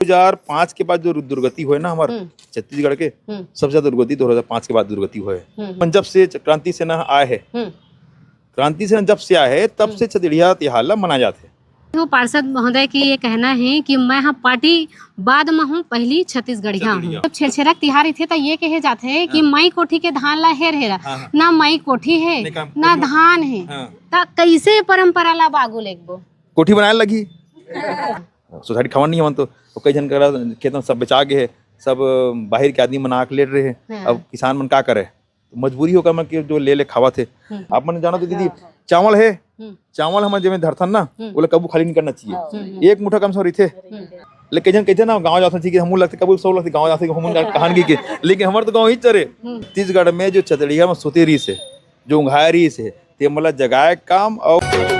2005 के बाद जो दुर्गति हुए ना हमारे छत्तीसगढ़ के सबसे ज्यादा दुर्गति 2005 के बाद दुर्गति हुए है। जब से क्रांति सेना आए है, क्रांति सेना जब से आए है तब से छतड़िया तिहार मनाया जाते हैं। तो पार्षद महोदय की ये कहना है कि मैं हाँ पार्टी बाद में हूँ पहली छत्तीसगढ़िया हूँ। जब छेरछेरा तिहार थे तो ये कहे जाते हैं कि मई कोठी के धान ला हेर हेरा ना मई कोठी है ना धान है, तो कैसे परंपरा ला बागू लेगबो कोठी बनाए लगी सोसाइटी खबर नहीं है तो कई जन करा खेत में सब बेचा गए है, सब बाहर के आदमी मना के ले रहे हैं। अब किसान मन क्या करे, मजबूरी होकर मन के जो ले खावा थे। आप मन जानो तो दीदी चावल है, चावल हमारे जब धरथन ना बोले कबू खाली नहीं करना चाहिए, एक मुठा कम सॉरी थे। लेकिन कई जन ना गाँव जाते थे कि हम लगते कबू सब लगते गाँव जाते हम कहानी के, लेकिन हमारे तो गाँव ही चरे। छत्तीसगढ़ में जो छतड़िया में सोतेरी से जो उंघारी से ते मतलब जगाए काम और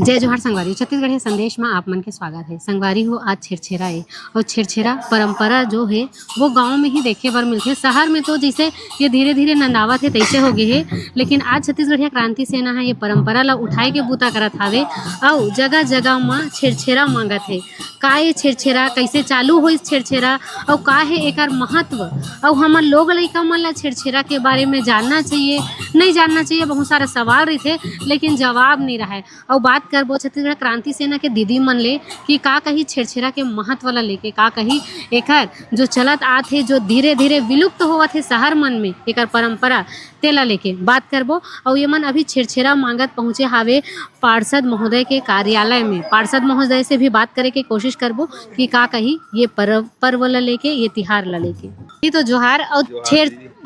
जय जोहार संगवारी, छत्तीसगढ़ी संदेश में आप मन के स्वागत है। संगवारी हो आज छेरछेरा है और छेरछेरा परंपरा जो है वो गांव में ही देखे बर मिलते। शहर में तो जैसे ये धीरे धीरे नंदावत है तैसे हो गए है, लेकिन आज छत्तीसगढ़िया क्रांति सेना है ये परंपरा ला उठाए के बूता करत हावे और जगह जगह में छेरछेरा मांगत है। का ये छेरछेरा कैसे चालू हो इस छेरछेरा और का है एकर महत्व और हमार लोग लइका मन ला छेरछेरा के बारे में जानना चाहिए नहीं जानना चाहिए, बहुत सारा सवाल रही थे लेकिन जवाब नहीं रहा है। और बात करबो छत्तीसगढ़ क्रांति सेना के दीदी मन ले कि का कही छेरछेरा के महत्व ला लेके का कही एकर जो चलत आत है जो धीरे धीरे विलुप्त होवत है शहर मन में एकर परंपरा तेला लेके बात करबो। और ये मन अभी छेरछेरा मांगत पहुँचे हावे पार्षद महोदय के कार्यालय में। पार्षद महोदय से भी बात करे के कोशिश करबो कि का कही ये पर्व ला लेके ये तिहार ला लेके। ये तो जोहार और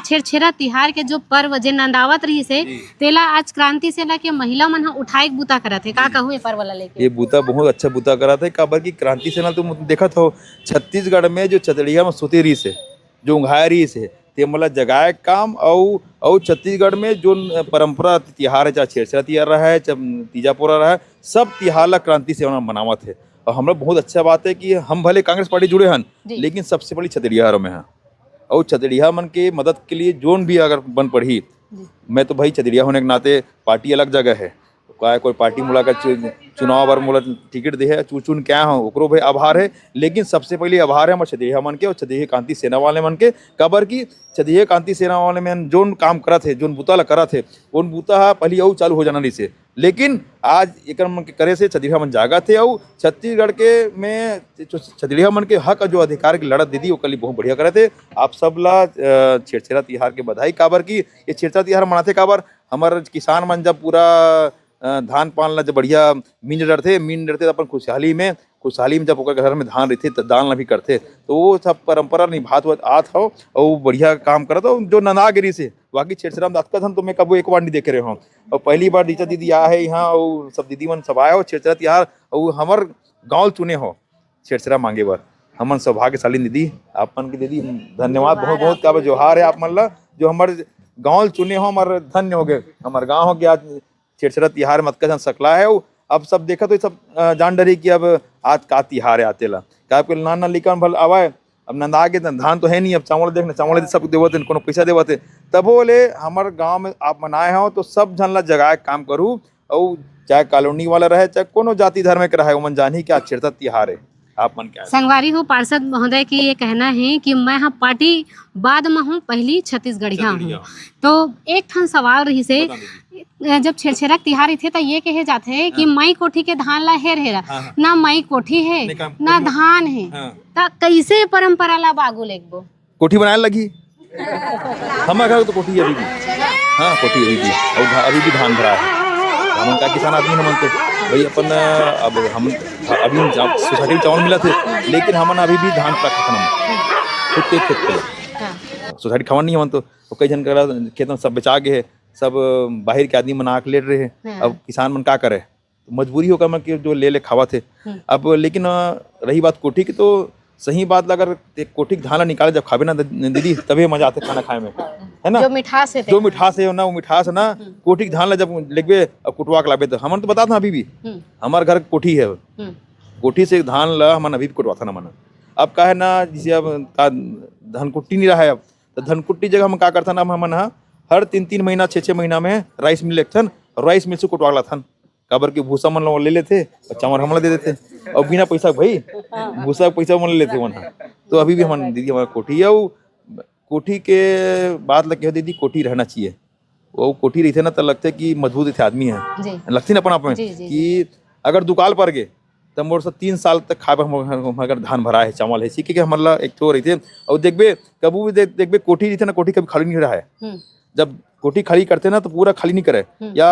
छेरछेरा तिहार के जो पर्व जे नंदावत रही से तेला आज क्रांति सेना के महिला मन उठाए बूता करत है। का कहू ये पर्व ला लेके? ये बूता बहुत अच्छा बूता करा था। काबर की क्रांति सेना तुम देखा हो छत्तीसगढ़ में जो छतड़िया में सोतेरी से जो उंघारी से ते मतलब जगाए काम और छत्तीसगढ़ में जो परंपरा तिहार है, चाहे छेरछेरा तिहार रहा है चाहे तीजापुरा रहा है, सब तिहार ला क्रांति सेना मनावत है। और हमरा बहुत अच्छा बात है कि हम भले कांग्रेस पार्टी जुड़े हैं लेकिन सबसे बड़ी छतड़िया में है। और छतड़िया मन के मदद के लिए जोन भी अगर बन पड़ी, मैं तो भाई छतड़िया होने के नाते पार्टी अलग जगह है, कोई पार्टी मुला का चुनाव बार मुला टिकट दे है चुन क्या हो ओकरो भाई आभार है। लेकिन सबसे पहले आभार है हमारे छतड़िया मन के और छतड़िया क्रांति सेना वाले मन के। कबर की छतड़िया क्रांति सेना वाले में जोन काम करा थे जोन बूता ला करा थे उन बूता पहले और चालू हो जाना नहीं से, लेकिन आज एक मन के करे से छतड़िया मन जागा थे। और छत्तीसगढ़ के में छतड़िया मन के हक जो अधिकार की लड़त दीदी वो कल बहुत बढ़िया करे थे। आप सब ला छेरछेरा तिहार के बधाई। काबर की ये छेरछेरा तिहार मनाते काबर हमारे किसान मन जब पूरा धान पान ला जब बढ़िया मीन डरते अपन खुशहाली में जब ओकर घर में धान रहते तो दान ला भी करते, तो वो सब परंपरा निभात हुआ आत हो और बढ़िया काम करत हो जो नंदागिरी से। बाकी छेरछेरा में अतका धन तो मैं कबो एक बार नहीं देखे रहे हूँ और पहली बार रीचा दीदी आया है यहाँ और सब दीदी मन सब आए हो छेरछेरा तिहार और हमार गाँव चुने हो छेरछेरा मांगे बार। हमन सौभाग्यशाली दीदी आप मन की दीदी धन्यवाद बहुत बहुत का जोहार है आप मन ला जो हमारे गाँव चुने हो, हमारे धन्य हो गए हमारे गाँव हो गया छेरछेरा तिहार में अतका सकला है। अब सब देखा तो सब जान डरी कि अब आज का तिहार है आते ला क्या आपके नाना लिखा भल आवाए अब नंदा के धान तो है नहीं, अब चावल देखना चावल सब देवते कोनो पैसा देवते तब बोले हमारे गांव में आप मनाए हो तो सब झन ला जगाए काम करूँ और चाहे कॉलोनी वाला रहे चाहे कोनो जाति धर्म के रहे मन जानी क्या छेरछेरा तिहार है। आप मन क्या संगवारी हो पार्षद महोदय की ये कहना है कि मैं हाँ पार्टी बाद में हूँ पहली छत्तीसगढ़िया हूँ। तो एक ठन सवाल रही से जब छेरछेरा तिहार थे तो ये कहे जाते हैं कि मई कोठी के धान ला हेर हेरा ना मई कोठी है ना धान है, तो कैसे परंपरा ला बागू लेगबो कोठी बनाए लगी हमारे घर तो कोठी अभी भी हाँ कोठी अभी भी धान भरा है। हम का किसान आदमी हमन तो भाई अपन अब हम अभी सोसाइटी में चावल मिला थे लेकिन हमन अभी भी धान खुद के सोसाइटी खबर नहीं हमन तो कई जन करा खेत में सब बेचा गए है, सब बाहर के आदमी मना के ले रहे हैं। अब किसान मन क्या करे, मजबूरी होकर मन के जो ले खावा थे। अब लेकिन रही बात कोठी की तो सही बात अगर कोठी धान ला निकाले जब खावे ना दीदी तभी मजा आते खाना खाए में है ना। जो मिठास है ना वो मिठास है ना कोठी धान ला जब लेगबे कुटवा के लाबे तो हमन तो बता था अभी भी हमारे घर कोठी है कोठी से धान ला हमन अभी भी कोटवाथन हमन। अब का है ना, जैसे अब का धनकुट्टी नहीं रहा है, अब तो धनकुट्टी जगह हम का करथन, अब हमन हर 3-3 महीना 6-6 महीना में राइस मिल लेथन और राइस मिल से कोटवा लाथन। काबर के भूसा मन ले लेते और चावल हमला दे देते और बिना पैसा भाई भूसा पैसा मन ले लेते मन। तो अभी भी हमन दीदी हमारा कोठी और कोठी के बात लग दीदी, कोठी रहना चाहिए। वो कोठी रहते ना तो लगते कि मजबूत इथे आदमी है, जी लगती ना अपन आप में जी, जी, कि अगर दुकाल पर गए तो मोर से 3 साल तक खाए अगर धान भरा है, चावल है, सीखे के हमारा एक तो रहते। और देखबे कबू भी देखबे कोठी रहते ना, कोठी कभी खाली नहीं रहा है। जब कोठी खाली करते ना तो पूरा खाली नहीं करे। या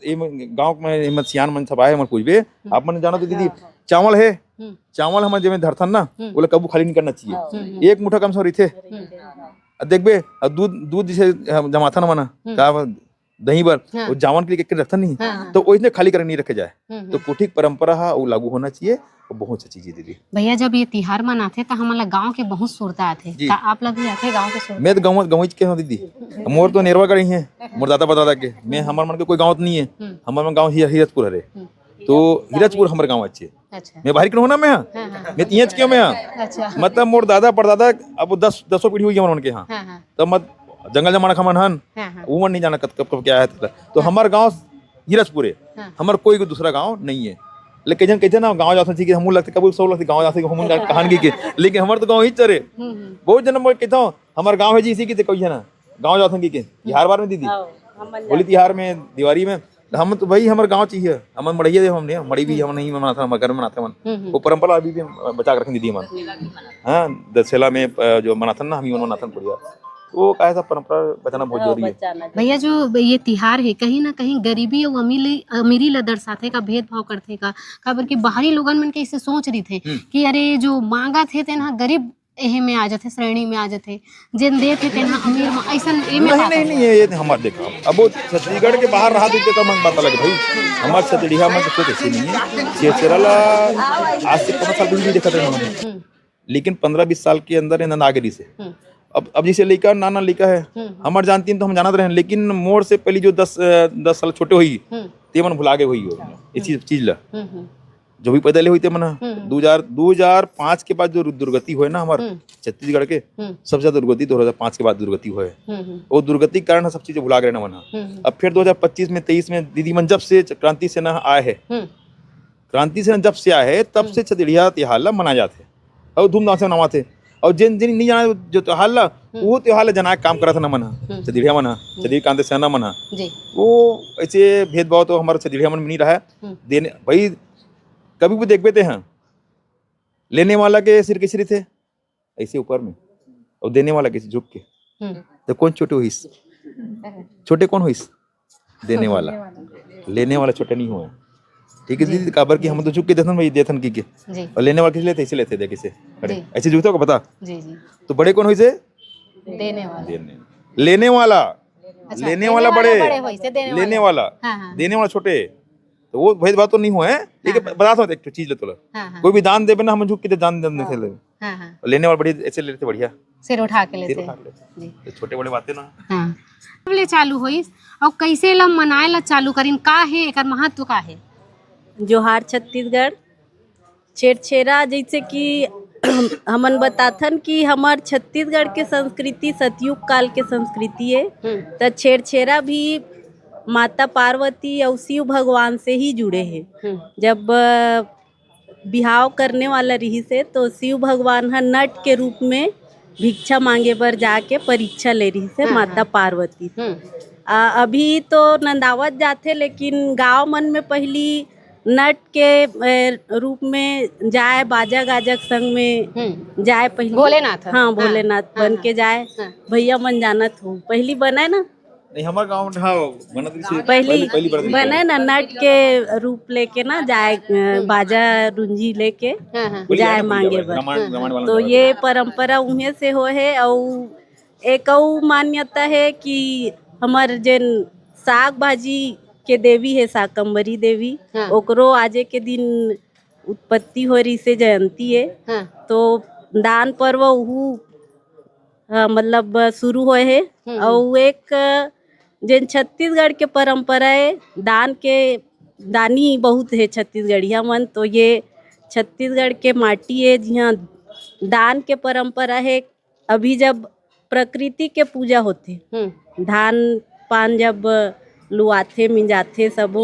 गांव में सियान मन सब आए मन पूछबे, आप मन जानो तो दीदी चावल है, चावल हम जब धरथन ना बोले कबू खाली नहीं करना चाहिए, एक मुठा कम से रहते। देखबे दूध जैसे जमाथा ना मना का दही बर वो जावन के लिए रखता नहीं, तो उसने खाली कर नहीं रखे जाए। तो कोठी परंपरा है वो लागू होना चाहिए और बहुत अच्छी चीज है दीदी। भैया जब ये तिहार मन आथे तो हमन ला गांव के बहुत सुरता आथे, का आप लोग भी आथे गांव के सुरता? मैं तो गाँव के हूँ दीदी, मोर तो नेरवा गई है, मोर दादा पता के। मैं हमारे मन के कोई गाँव नहीं है, हमारे गाँव हिरजपुर है। तो हिरजपुर हमारे गाँव अच्छे, अच्छा मैं बाहर क्यों होना मैं तियच क्यों मैं अच्छा मतलब मोर दादा परदादा अब 10 पीढ़ी हुई है उनके यहाँ। तो मत जंगल जमाना खमन हन वो मन नहीं जाना कब क्या है। तो हमारे गाँव हिरजपुर है, हमारे कोई दूसरा गाँव नहीं है। लेकिन कहते ना गाँव जाते थी कि हम लगते कबूल सब लगते गाँव जाते हम कहानी के, लेकिन हमारे तो गाँव ही चरे बहुत जन्म मैं कहता हूँ हमारे गाँव है जी इसी की कोई है ना गाँव जाते के तिहार बार में दीदी होली तिहार में दिवाली में हम तो भाई हमारे गाँव चाहिए। हम मड़िया दे हमने मड़ी भी हम नहीं मनाते, हमारे घर में मनाते मन वो परंपरा अभी भी बचा के रखें दीदी मन। हाँ दशहरा में जो मनाथन ना हम ही मनाथन बढ़िया, वो का ऐसा परंपरा बचाना बहुत जरूरी है। भैया जो ये तिहार है कहीं ना कहीं गरीबी और अमीरी ला दर्शाते का भेदभाव करते का, काबर कि बाहरी लोगन मन के इसे सोच रही थे कि अरे जो मांगा थे तेना गरीब एहे में आ जाते, श्रेणी में आ जाते, जिन दे थे तेना अमीर में ऐसा नहीं ये हमारे देखा। अब वो छत्तीसगढ़ के बाहर रहा तो मन बात अलग भाई, हमारे छत्तीसगढ़ में तो ऐसे नहीं है। छेरछेरा आज से 15 साल भी देखा था, लेकिन 15-20 साल के अंदर ये नागरी से अब जैसे लड़का नाना लड़का है हमारे जानती तो हम जानते रहे, लेकिन मोर से पहले जो 10 साल छोटे हुई ते मन भुला गए हुई ये चीज ला जो भी पैदा ले हुई थे मना 2005 के बाद जो दुर्गति हुए ना हमारे छत्तीसगढ़ के सबसे ज्यादा दुर्गति 2005 के बाद दुर्गति हुए। वो दुर्गति के कारण सब चीजें भुला गए ना मना। अब फिर 2025 में 23 में दीदी मन जब से क्रांति सेना आए है, क्रांति सेना जब से आए है तब से छत्तीसगढ़ त्योहार मना जाते और धूमधाम से मनाते। और जिन जिन नहीं जाना जो त्योहार ला वो त्योहार जना काम करा था ना मना छत्तीसगढ़ मना छत्तीसगढ़ क्रांति सेना मना वो ऐसे भेदभाव तो हमारे छत्तीसगढ़ मन में नहीं रहा है। देने भाई कभी भी देख बेते हैं लेने वाला के सिर के सिर थे ऐसे ऊपर में और देने वाला के झुक के, तो कौन छोटे हुई छोटे कौन हुई देने वाला, लेने वाला छोटे नहीं हुआ। ठीक है दीदी, काबर की हम तो झुक के देथन भाई देथन की के और लेने वाले किस लेते ऐसे लेते देखे से खड़े ऐसे झुकते हो पता जी जी। तो बड़े कौन हुई से देने वाला लेने वाला लेने वाला बड़े लेने वाला हाँ। देने वाला छोटे। तो वो भेदभाव तो नहीं हुआ है, लेकिन बताता हूँ एक चीज ले तो कोई भी दान देवे ना हम झुक के दान देने थे लेने वाला बड़ी ऐसे लेते बढ़िया सिर उठा के लेते जी। छोटे बड़े बातें ना हाँ ले चालू होई और कैसे ला मनाए ला चालू करिन, का है एकर महत्व का है? जोहार छत्तीसगढ़ छेरछेरा जैसे कि हमन बताथन कि हमार छत्तीसगढ़ के संस्कृति सतयुग काल के संस्कृति है। तो छेरछेरा भी माता पार्वती और शिव भगवान से ही जुड़े हैं। जब बिहाव करने वाला रही से तो शिव भगवान है नट के रूप में भिक्षा मांगे बर जाके परीक्षा ले रही से माता पार्वती। अभी तो नंदावत जाते, लेकिन गांव मन में पहली नट के रूप में जाए बाजा गाजक संग में जाए पहले भोलेनाथ हाँ भोलेनाथ बन के जाए। भैया मन जानत हो पहली बनाए ना नहीं हमारे गाँव पहली बने ना नट के रूप लेके ना जाए बाजा रुंझी लेके जाए मांगे बर। तो ये परंपरा उन्हें से हो है। और एक मान्यता है कि हमार जन साग भाजी के देवी है शाकंभरी देवी, ओकरो आजे के दिन उत्पत्ति हो रही से जयंती है। तो दान पर्व उहू मतलब शुरू हुए है। और एक जन छत्तीसगढ़ के परंपरा है दान के दानी बहुत है छत्तीसगढ़िया मन। तो ये छत्तीसगढ़ के माटी है जिहाँ दान के परंपरा है। अभी जब प्रकृति के पूजा होते, धान पान जब लुआथे मिंजाथे सब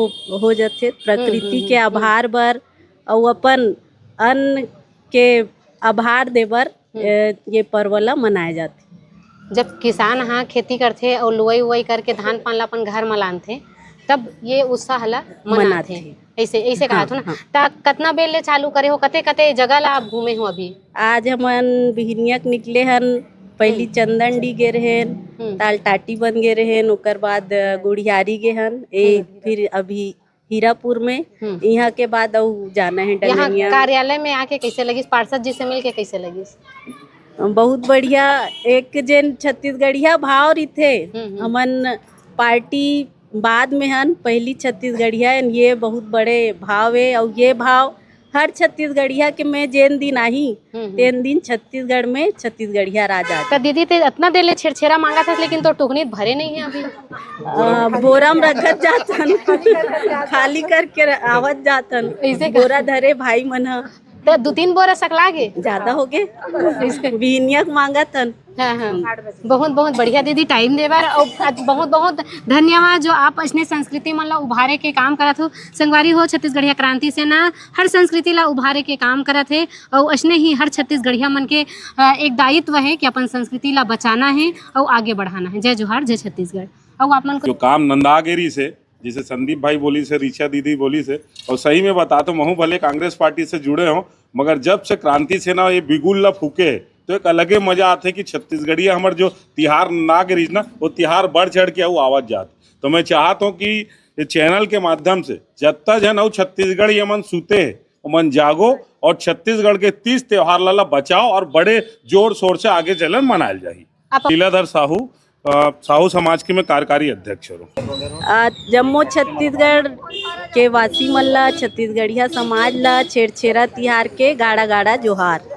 हो जाथे प्रकृति के आभार बर और अपन अन्न के आभार देबर ये पर्व ला मनाए जाथे। जब किसान हाँ खेती करथे और लुवई उवई करके धान पान ला अपन घर में लानथे तब ये उत्साह ला मनाथे। ऐसे ऐसे कहा था ना। ता कितना बेल ले चालू करे हो, कते कते जगह ला आप घूमे हो अभी? आज हमन बिहनियक निकले हन, पहली चंदनडी गे रहेन, ताल टाटी बन गे रहेन, ओकर बाद गुड़ियारी गे हन, फिर अभी हीरापुर में, यहाँ के बाद अऊ जाना है यहाँ डलनिया। कार्यालय में आके कैसे लगी? पार्षद जी से मिल के कैसे लगी? बहुत बढ़िया। एक जन छत्तीसगढ़िया भाव रही हमन पार्टी बाद में हन, पहली छत्तीसगढ़िया ये बहुत बड़े भाव है और ये भाव हर छत्तीसगढ़िया के में जेन दिन आही तेन दिन छत्तीसगढ़ में छत्तीसगढ़िया राजा। तो दीदी ते इतना देर ले छेड़छेड़ा मांगा था लेकिन तो टुकनी भरे नहीं है अभी। बोरा में रखत जातन खाली करके आवत जातन, ऐसे बोरा धरे भाई मन ह तो 2-3 बोरा सकला गे ज्यादा हो गए बिहनियक मांगतन। हाँ हाँ, बहुत बहुत बढ़िया दीदी टाइम देवर और बहुत बहुत धन्यवाद जो आप अपने संस्कृति मन ला उभारे के काम करत हो। संगवारी हो, छत्तीसगढ़िया क्रांति सेना हर संस्कृति ला उभारे के काम करत है और असने ही हर छत्तीसगढ़िया मन के एक दायित्व है कि अपन संस्कृति ला बचाना है और आगे बढ़ाना है। जय जोहार, जय छत्तीसगढ़। और आप मन को जो काम नंदागिरी से, जिसे संदीप भाई बोली से, ऋचा दीदी बोली से, और सही में बता तो महू भले कांग्रेस पार्टी से जुड़े हो, मगर जब से क्रांति सेना ये बिगुल ला फूके तो एक अलगे मजा आते कि छत्तीसगढ़िया हमार जो तिहार ना गिरीज ना वो तिहार बढ़ चढ़ के वो आवाज जात। तो मैं चाहता हूँ कि ये चैनल के माध्यम से जत्ता जन और छत्तीसगढ़ ये मन सूते मन जागो और छत्तीसगढ़ के 30 त्योहार ला बचाओ और बड़े जोर शोर से आगे चलन मनायल जाही। लीलाधर साहू, साहू समाज के मैं कार्यकारी अध्यक्ष हूँ। जम्मू छत्तीसगढ़ के वासी मन ला, छत्तीसगढ़िया समाज ला छेड़छेरा तिहार के गाड़ा गाड़ा जोहार।